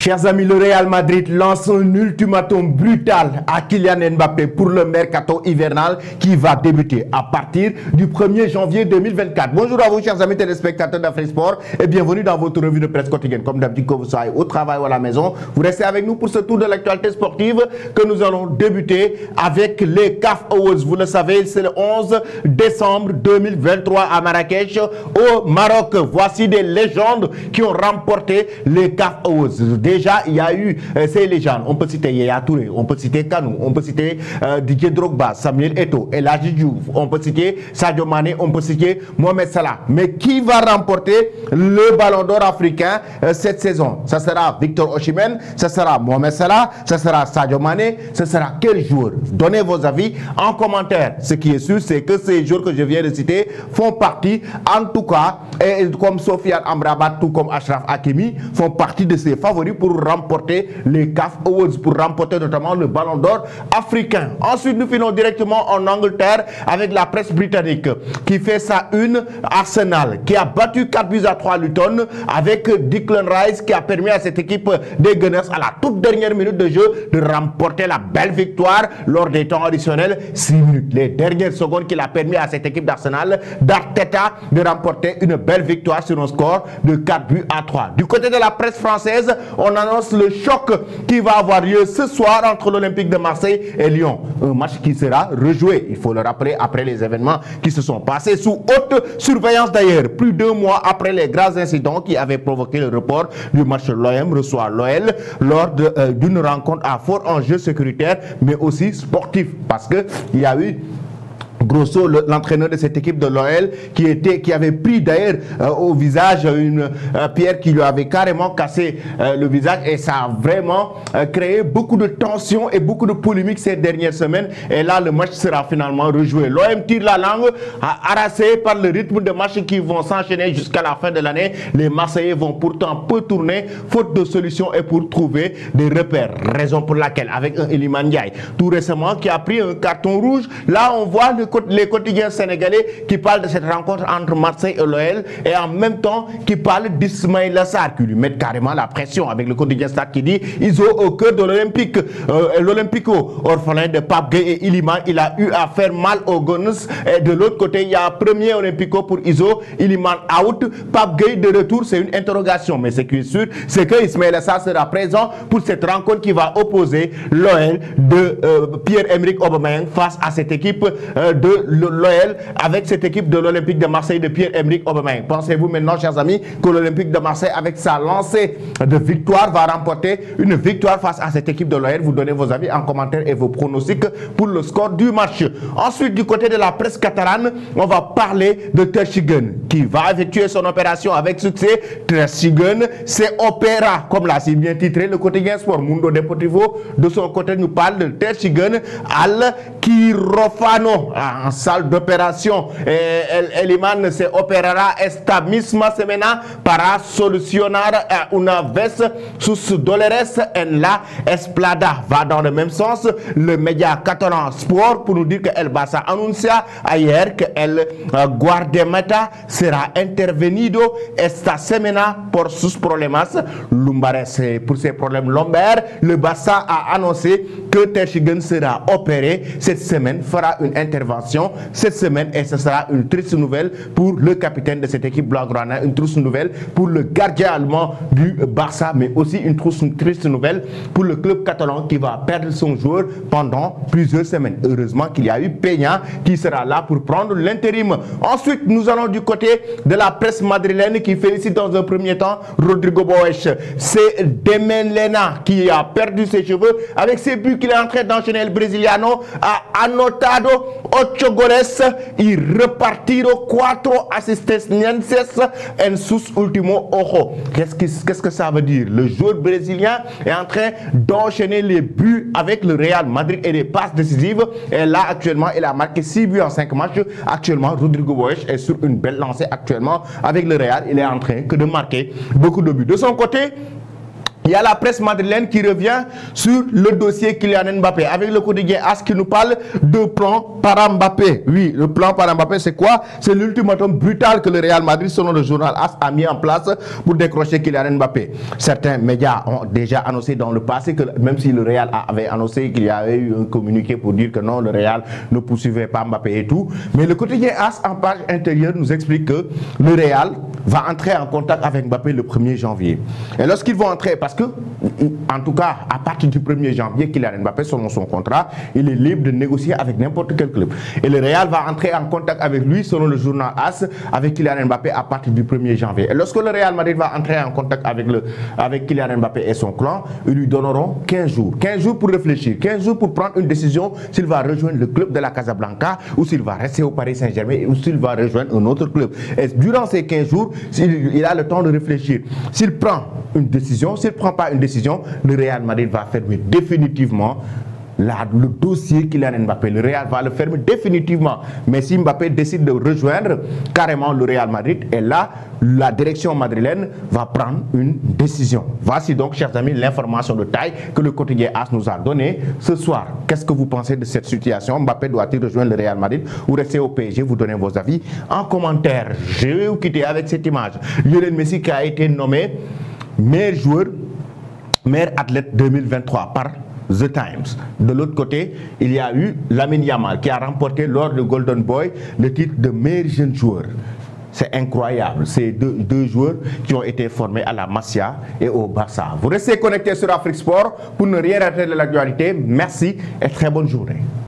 Chers amis, le Real Madrid lance un ultimatum brutal à Kylian Mbappé pour le mercato hivernal qui va débuter à partir du 1er janvier 2024. Bonjour à vous, chers amis téléspectateurs d'Afrique Sport, et bienvenue dans votre revue de presse quotidienne. Comme d'habitude, que vous soyez au travail ou à la maison, vous restez avec nous pour ce tour de l'actualité sportive que nous allons débuter avec les CAF Awards. Vous le savez, c'est le 11 décembre 2023 à Marrakech, au Maroc. Voici des légendes qui ont remporté les CAF Awards. Déjà, il y a eu ces légendes. On peut citer Yaya Touré, on peut citer Kanou, on peut citer Didier Drogba, Samuel Eto'o, El Hadji Diouf, on peut citer Sadio Mané, on peut citer Mohamed Salah. Mais qui va remporter le Ballon d'Or africain cette saison? Ça sera Victor Osimhen, ça sera Mohamed Salah, ça sera Sadio Mané, ce sera quel joueur? Donnez vos avis en commentaire. Ce qui est sûr, c'est que ces joueurs que je viens de citer font partie, en tout cas, et comme Sofiane Amrabat, tout comme Achraf Hakimi, font partie de ces favoris pour remporter les CAF Awards, pour remporter notamment le Ballon d'Or africain. Ensuite, nous finissons directement en Angleterre avec la presse britannique qui fait sa une. Arsenal qui a battu 4-3 Luton avec Declan Rice qui a permis à cette équipe des Gunners à la toute dernière minute de jeu de remporter la belle victoire lors des temps additionnels. 6 minutes, les dernières secondes qu'il a permis à cette équipe d'Arsenal, d'Arteta, de remporter une belle victoire sur un score de 4-3. Du côté de la presse française, on annonce le choc qui va avoir lieu ce soir entre l'Olympique de Marseille et Lyon. Un match qui sera rejoué, il faut le rappeler, après les événements qui se sont passés sous haute surveillance d'ailleurs. Plus d'1 mois après les graves incidents qui avaient provoqué le report du match, l'OM reçoit l'OL lors d'une rencontre à fort enjeu sécuritaire mais aussi sportif, parce que il y a eu Grosso, l'entraîneur de cette équipe de l'OL, qui avait pris d'ailleurs au visage une pierre qui lui avait carrément cassé le visage, et ça a vraiment créé beaucoup de tensions et beaucoup de polémiques ces dernières semaines. Et là, le match sera finalement rejoué. L'OM tire la langue, harassé par le rythme de matchs qui vont s'enchaîner jusqu'à la fin de l'année. Les Marseillais vont pourtant peu tourner, faute de solutions et pour trouver des repères. Raison pour laquelle, avec un Iliman Ndiaye, tout récemment, qui a pris un carton rouge, là on voit les quotidiens sénégalais qui parlent de cette rencontre entre Marseille et l'OL, et en même temps qui parlent d'Ismaïla Sarr, qui lui mettent carrément la pression, avec le quotidien Stade qui dit Iso au cœur de l'Olympique, l'Olympico, orphelin de Pape Gueye et Iliman, il a eu à faire mal aux Gunners. Et de l'autre côté, il y a premier Olympico pour Iso, Iliman out, Pape Gueye de retour, c'est une interrogation. Mais ce qui est sûr, c'est que Ismaïla Sarr sera présent pour cette rencontre qui va opposer l'OL de Pierre-Emerick Aubameyang face à cette équipe de l'OL, avec cette équipe de l'Olympique de Marseille de Pierre-Emerick Aubameyang. Pensez-vous maintenant, chers amis, que l'Olympique de Marseille, avec sa lancée de victoire, va remporter une victoire face à cette équipe de l'OL? Vous donnez vos avis en commentaire et vos pronostics pour le score du match. Ensuite, du côté de la presse catalane, on va parler de Ter Stegen, qui va effectuer son opération avec succès. Ter Stegen, c'est opéra, comme l'a si bien titré le quotidien Sport. Mundo Deportivo, de son côté, nous parle de Ter Stegen al quirófano, en salle d'opération. Eliman se operará esta misma semana para solucionar una vez sus dolores en la espalda. Va dans le même sens le média catalan Sport pour nous dire que el Barça anuncia ayer que el guardameta será intervenido esta semana por sus problemas lumbares. Pour ses problèmes lombaires, le Barça a annoncé que Ter Stegen sera opéré cette semaine, fera une intervention cette semaine, et ce sera une triste nouvelle pour le capitaine de cette équipe blaugrana, une triste nouvelle pour le gardien allemand du Barça, mais aussi une triste nouvelle pour le club catalan qui va perdre son joueur pendant plusieurs semaines. Heureusement qu'il y a eu Peña qui sera là pour prendre l'intérim. Ensuite, nous allons du côté de la presse madrilène qui félicite dans un premier temps Rodrigo Boes. C'est Demelena qui a perdu ses cheveux avec ses buts qu'il est en train d'enchaîner. Le Brésiliano a anotado 8 goles y repartido 4 asistencias en sus últimos ojos. Qu'est-ce que ça veut dire? Le joueur brésilien est en train d'enchaîner les buts avec le Real Madrid et des passes décisives. Et là, actuellement, il a marqué 6 buts en 5 matchs. Actuellement, Rodrigo Boes est sur une belle lancée actuellement avec le Real. Il est en train de marquer beaucoup de buts. De son côté, Il y a la presse madrilène qui revient sur le dossier Kylian Mbappé avec le quotidien AS qui nous parle de plan par Mbappé. Oui, le plan par Mbappé, c'est quoi? C'est l'ultimatum brutal que le Real Madrid, selon le journal AS, a mis en place pour décrocher Kylian Mbappé. Certains médias ont déjà annoncé dans le passé que même si le Real avait annoncé qu'il y avait eu un communiqué pour dire que non, le Real ne poursuivait pas Mbappé et tout. Mais le quotidien AS, en page intérieure, nous explique que le Real va entrer en contact avec Mbappé le 1er janvier. Et lorsqu'ils vont entrer, parce que, en tout cas, à partir du 1er janvier, Kylian Mbappé, selon son contrat, il est libre de négocier avec n'importe quel club. Et le Real va entrer en contact avec lui, selon le journal AS, avec Kylian Mbappé à partir du 1er janvier. Et lorsque le Real Madrid va entrer en contact avec Kylian Mbappé et son clan, ils lui donneront 15 jours. 15 jours pour réfléchir, 15 jours pour prendre une décision s'il va rejoindre le club de la Casablanca ou s'il va rester au Paris Saint-Germain ou s'il va rejoindre un autre club. Et durant ces 15 jours, il a le temps de réfléchir. S'il prend une décision, s'il ne prend pas une décision, le Real Madrid va fermer définitivement le dossier Kylian Mbappé. Le Real va le fermer définitivement. Mais si Mbappé décide de rejoindre carrément le Real Madrid, et là, la direction madrilène va prendre une décision. Voici donc, chers amis, l'information de taille que le quotidien AS nous a donnée ce soir. Qu'est-ce que vous pensez de cette situation? Mbappé doit-il rejoindre le Real Madrid ou rester au PSG? Vous donnez vos avis en commentaire. Je vais vous quitter avec cette image. Lionel Messi qui a été nommé meilleur joueur, meilleur athlète 2023 par The Times. De l'autre côté, il y a eu Lamine Yamal qui a remporté lors de Golden Boy le titre de meilleur jeune joueur. C'est incroyable, ces deux joueurs qui ont été formés à la Masia et au Barça. Vous restez connectés sur Afrique Sport pour ne rien rater de l'actualité. Merci et très bonne journée.